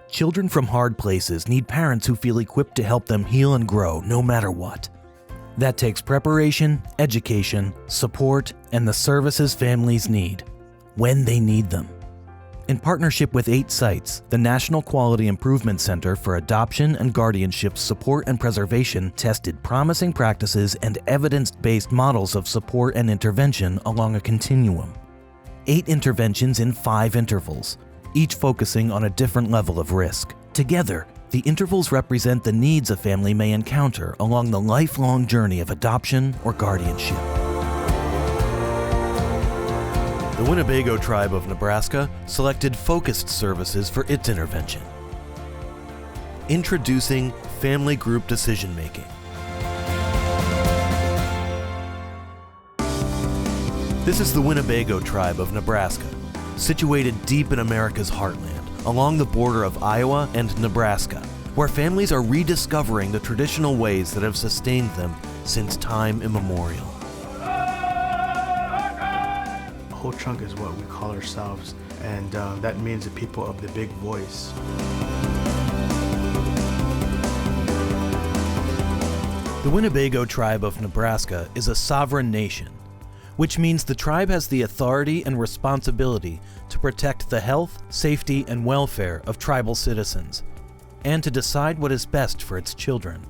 Children from hard places need parents who feel equipped to help them heal and grow no matter what. That takes preparation, education, support, and the services families need when they need them. In partnership with 8 sites, the National Quality Improvement Center for Adoption and Guardianship Support and Preservation tested promising practices and evidence-based models of support and intervention along a continuum. 8 interventions in 5 intervals, each focusing on a different level of risk. Together, the intervals represent the needs a family may encounter along the lifelong journey of adoption or guardianship. The Winnebago tribe of Nebraska selected focused services for its intervention. Introducing family group decision-making. This is the Winnebago tribe of Nebraska, situated deep in America's heartland, along the border of Iowa and Nebraska, where families are rediscovering the traditional ways that have sustained them since time immemorial. Whole chunk is what we call ourselves, and that means the people of the big voice. The Winnebago tribe of Nebraska is a sovereign nation, which means the tribe has the authority and responsibility to protect the health, safety, and welfare of tribal citizens, and to decide what is best for its children.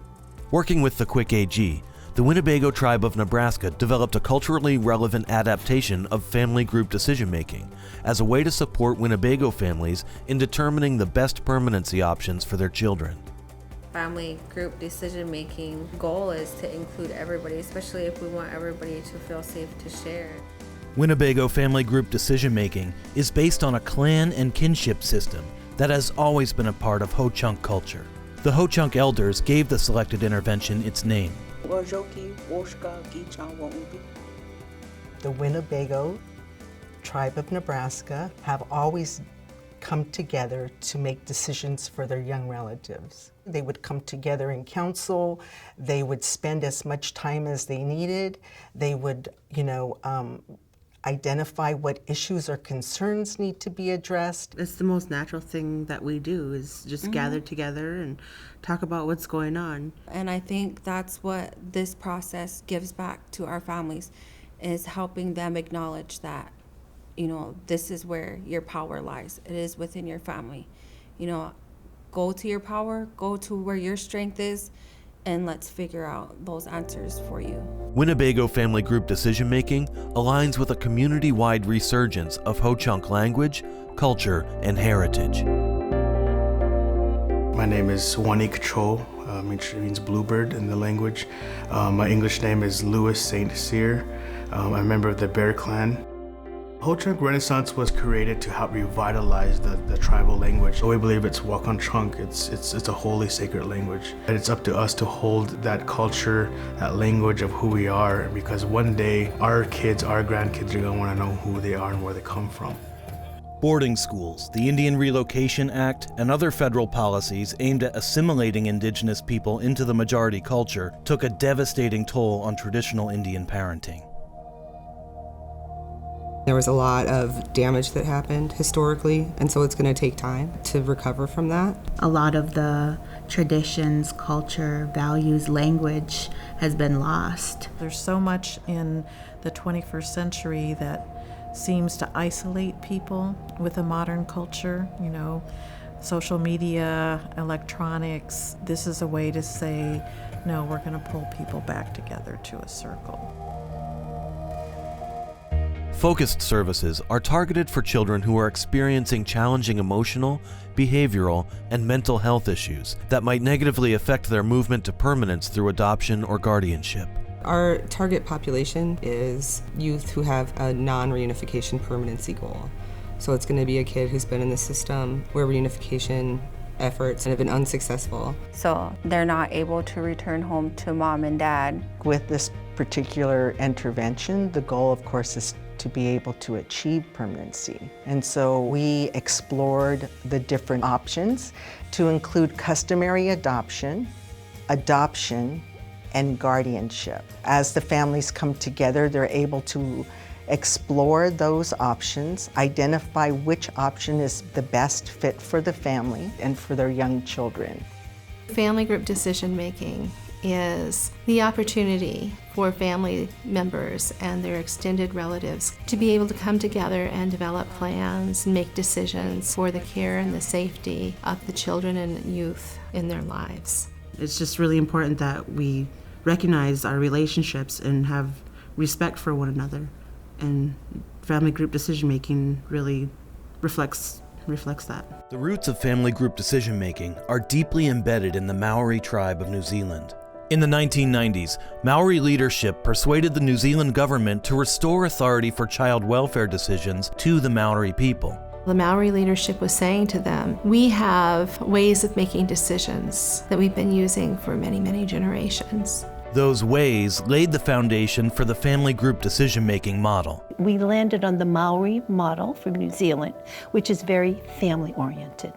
Working with the QIC-AG, the Winnebago tribe of Nebraska developed a culturally relevant adaptation of family group decision-making as a way to support Winnebago families in determining the best permanency options for their children. Family group decision-making goal is to include everybody, especially if we want everybody to feel safe to share. Winnebago family group decision-making is based on a clan and kinship system that has always been a part of Ho-Chunk culture. The Ho-Chunk elders gave the selected intervention its name. The Winnebago tribe of Nebraska have always come together to make decisions for their young relatives. They would come together in council. They would spend as much time as they needed. They would, identify what issues or concerns need to be addressed. It's the most natural thing that we do is just gather together and talk about what's going on. And I think that's what this process gives back to our families, is helping them acknowledge that, this is where your power lies. It is within your family. Go to your power, go to where your strength is, and let's figure out those answers for you. Winnebago family group decision-making aligns with a community-wide resurgence of Ho-Chunk language, culture, and heritage. My name is Wanik Cho, which means bluebird in the language. My English name is Louis St. Cyr. I'm a member of the Bear Clan. Ho-Chunk Renaissance was created to help revitalize the tribal language. We believe it's Wakan-Chunk, it's a holy sacred language. And it's up to us to hold that culture, that language of who we are, because one day our kids, our grandkids are gonna wanna know who they are and where they come from. Boarding schools, the Indian Relocation Act, and other federal policies aimed at assimilating indigenous people into the majority culture took a devastating toll on traditional Indian parenting. There was a lot of damage that happened historically, and so it's going to take time to recover from that. A lot of the traditions, culture, values, language has been lost. There's so much in the 21st century that seems to isolate people with a modern culture, social media, electronics. This is a way to say, no, we're going to pull people back together to a circle. Focused services are targeted for children who are experiencing challenging emotional, behavioral, and mental health issues that might negatively affect their movement to permanence through adoption or guardianship. Our target population is youth who have a non-reunification permanency goal. So it's going to be a kid who's been in the system where reunification efforts have been unsuccessful. So they're not able to return home to mom and dad. With this particular intervention, the goal, of course, is to be able to achieve permanency. And so we explored the different options to include customary adoption, and guardianship. As the families come together, they're able to explore those options, identify which option is the best fit for the family and for their young children. Family group decision making is the opportunity for family members and their extended relatives to be able to come together and develop plans and make decisions for the care and the safety of the children and youth in their lives. It's just really important that we recognize our relationships and have respect for one another. And family group decision making really reflects that. The roots of family group decision making are deeply embedded in the Maori tribe of New Zealand. In the 1990s, Maori leadership persuaded the New Zealand government to restore authority for child welfare decisions to the Maori people. The Maori leadership was saying to them, we have ways of making decisions that we've been using for many, many generations. Those ways laid the foundation for the family group decision-making model. We landed on the Maori model from New Zealand, which is very family-oriented.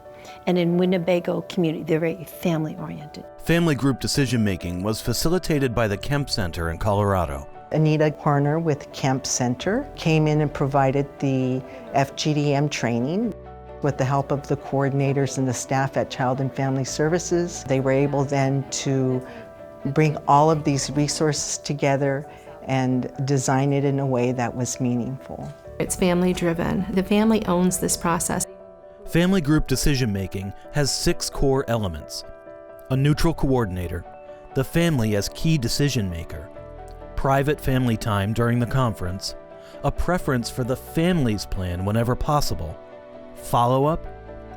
And in Winnebago community, they're very family-oriented. Family group decision-making was facilitated by the Kemp Center in Colorado. Anita Horner with Kemp Center came in and provided the FGDM training. With the help of the coordinators and the staff at Child and Family Services, they were able then to bring all of these resources together and design it in a way that was meaningful. It's family driven. The family owns this process. Family group decision-making has 6 core elements: a neutral coordinator, the family as key decision maker, private family time during the conference, a preference for the family's plan whenever possible, follow-up,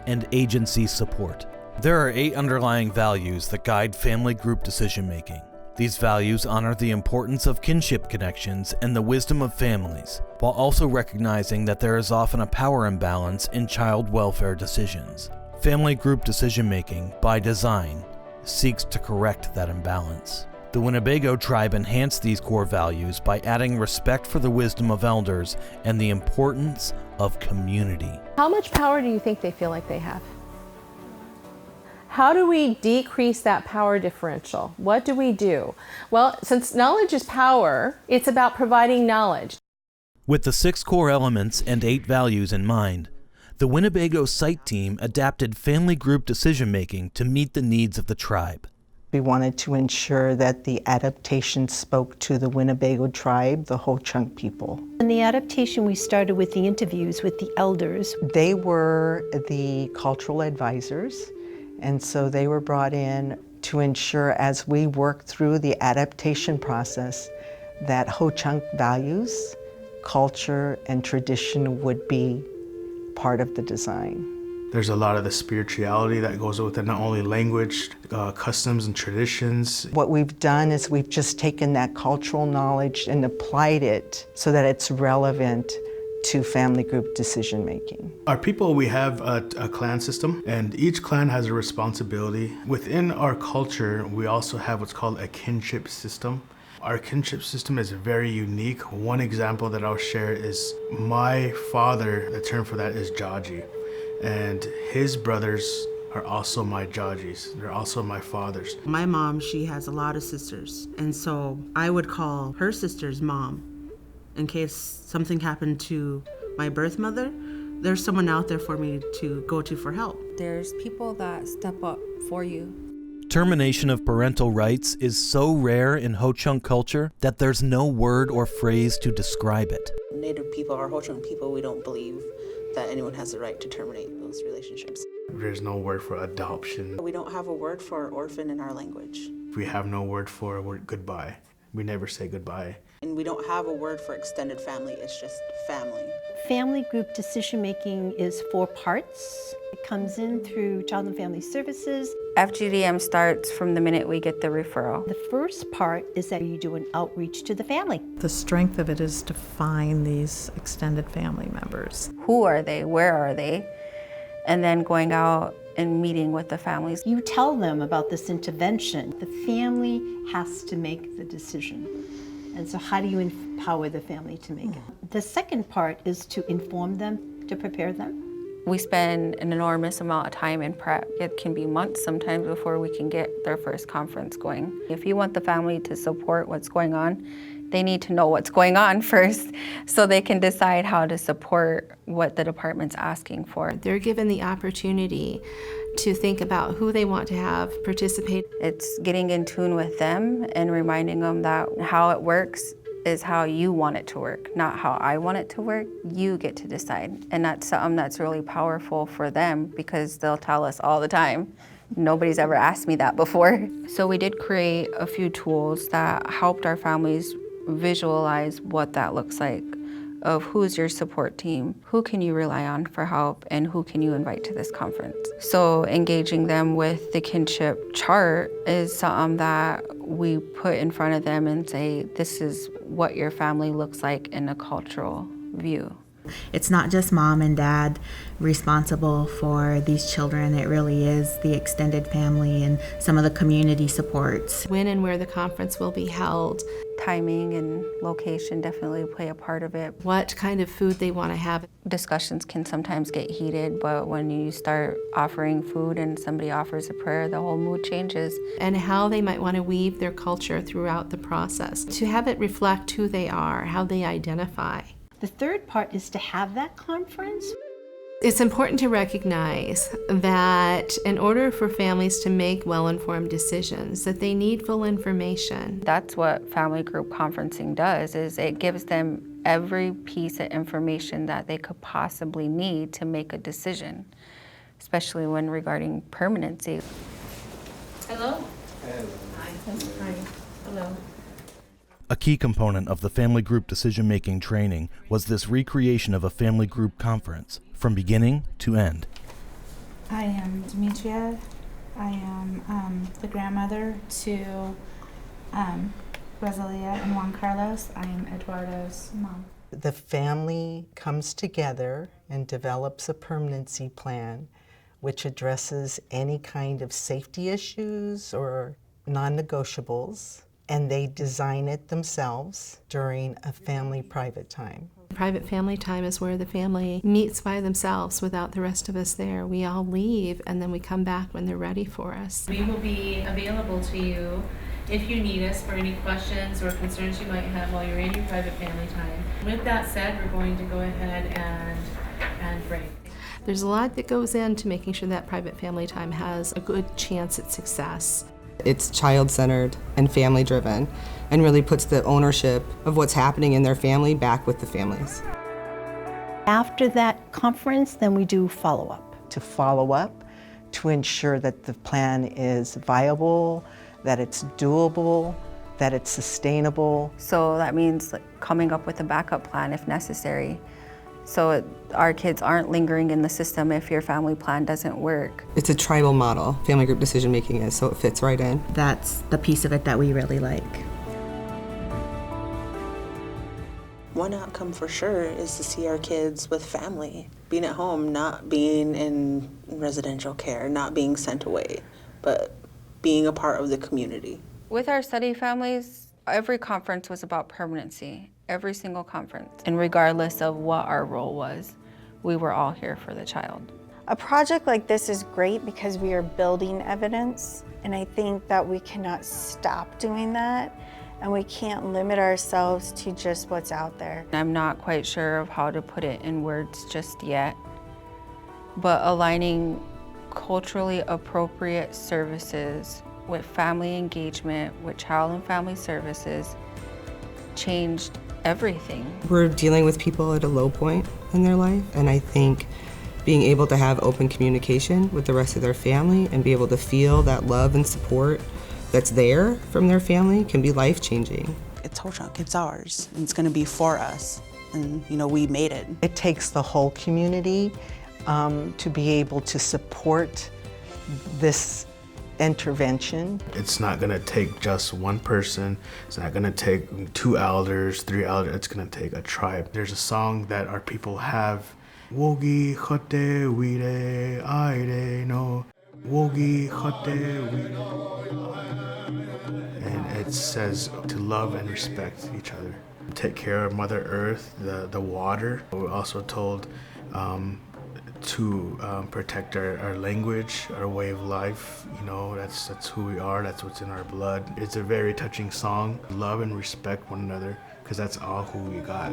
and agency support. There are 8 underlying values that guide family group decision-making. These values honor the importance of kinship connections and the wisdom of families, while also recognizing that there is often a power imbalance in child welfare decisions. Family group decision-making, by design, seeks to correct that imbalance. The Winnebago tribe enhanced these core values by adding respect for the wisdom of elders and the importance of community. How much power do you think they feel like they have? How do we decrease that power differential? What do we do? Well, since knowledge is power, it's about providing knowledge. With the 6 core elements and 8 values in mind, the Winnebago site team adapted family group decision-making to meet the needs of the tribe. We wanted to ensure that the adaptation spoke to the Winnebago tribe, the Ho-Chunk people. In the adaptation, we started with the interviews with the elders. They were the cultural advisors, and so they were brought in to ensure, as we worked through the adaptation process, that Ho-Chunk values, culture, and tradition would be part of the design. There's a lot of the spirituality that goes with it, not only language, customs and traditions. What we've done is we've just taken that cultural knowledge and applied it so that it's relevant to family group decision making. Our people, we have a clan system, and each clan has a responsibility. Within our culture, we also have what's called a kinship system. Our kinship system is very unique. One example that I'll share is my father, the term for that is Jaji, and his brothers are also my Jajis. They're also my fathers. My mom, she has a lot of sisters, and so I would call her sister's mom. In case something happened to my birth mother, there's someone out there for me to go to for help. There's people that step up for you. Termination of parental rights is so rare in Ho-Chunk culture that there's no word or phrase to describe it. Native people or Ho-Chunk people, we don't believe that anyone has the right to terminate those relationships. There's no word for adoption. We don't have a word for orphan in our language. We have no word for goodbye. We never say goodbye. And we don't have a word for extended family, it's just family. Family group decision making is 4 parts. It comes in through Child and Family Services. FGDM starts from the minute we get the referral. The first part is that you do an outreach to the family. The strength of it is to find these extended family members. Who are they? Where are they? And then going out and meeting with the families. You tell them about this intervention. The family has to make the decision. And so how do you empower the family to make it? The second part is to inform them, to prepare them. We spend an enormous amount of time in prep. It can be months sometimes before we can get their first conference going. If you want the family to support what's going on, They need to know what's going on first so they can decide how to support what the department's asking for. They're given the opportunity to think about who they want to have participate. It's getting in tune with them and reminding them that how it works is how you want it to work, not how I want it to work. You get to decide. And that's something that's really powerful for them because they'll tell us all the time, nobody's ever asked me that before. So we did create a few tools that helped our families visualize what that looks like, of who's your support team, who can you rely on for help, and who can you invite to this conference. So engaging them with the kinship chart is something that we put in front of them and say, this is what your family looks like in a cultural view. It's not just mom and dad responsible for these children. It really is the extended family and some of the community supports. When and where the conference will be held. Timing and location definitely play a part of it. What kind of food they want to have. Discussions can sometimes get heated, but when you start offering food and somebody offers a prayer, the whole mood changes. And how they might want to weave their culture throughout the process. To have it reflect who they are, how they identify. The third part is to have that conference. It's important to recognize that in order for families to make well-informed decisions, that they need full information. That's what family group conferencing does, is it gives them every piece of information that they could possibly need to make a decision, especially when regarding permanency. Hello? Hello. Hi. Hello. A key component of the family group decision-making training was this recreation of a family group conference, from beginning to end. I am Demetria. I am the grandmother to Rosalia and Juan Carlos. I am Eduardo's mom. The family comes together and develops a permanency plan which addresses any kind of safety issues or non-negotiables, and they design it themselves during a family private time. Private family time is where the family meets by themselves without the rest of us there. We all leave and then we come back when they're ready for us. We will be available to you if you need us for any questions or concerns you might have while you're in your private family time. With that said, we're going to go ahead and break. There's a lot that goes into making sure that private family time has a good chance at success. It's child-centered and family-driven and really puts the ownership of what's happening in their family back with the families. After that conference, then we do follow-up. To follow up, to ensure that the plan is viable, that it's doable, that it's sustainable. So that means coming up with a backup plan if necessary. So our kids aren't lingering in the system if your family plan doesn't work. It's a tribal model, family group decision making is, so it fits right in. That's the piece of it that we really like. One outcome for sure is to see our kids with family, being at home, not being in residential care, not being sent away, but being a part of the community. With our study families, every conference was about permanency. Every single conference. And regardless of what our role was, we were all here for the child. A project like this is great because we are building evidence, and I think that we cannot stop doing that, and we can't limit ourselves to just what's out there. I'm not quite sure of how to put it in words just yet, but aligning culturally appropriate services with family engagement, with child and family services, changed everything. We're dealing with people at a low point in their life, and I think being able to have open communication with the rest of their family and be able to feel that love and support that's there from their family can be life-changing. It's Ho-Chunk, it's ours, and it's gonna be for us, and we made it. It takes the whole community to be able to support this intervention. It's not gonna take just one person. It's not gonna take 2 elders, 3 elders. It's gonna take a tribe. There's a song that our people have. Wogi chote wire aire no. Wogi chote wire. And it says to love and respect each other. Take care of Mother Earth, the water. We're also told to protect our language, our way of life. You know, that's who we are, that's what's in our blood. It's a very touching song. Love and respect one another, because that's all who we got.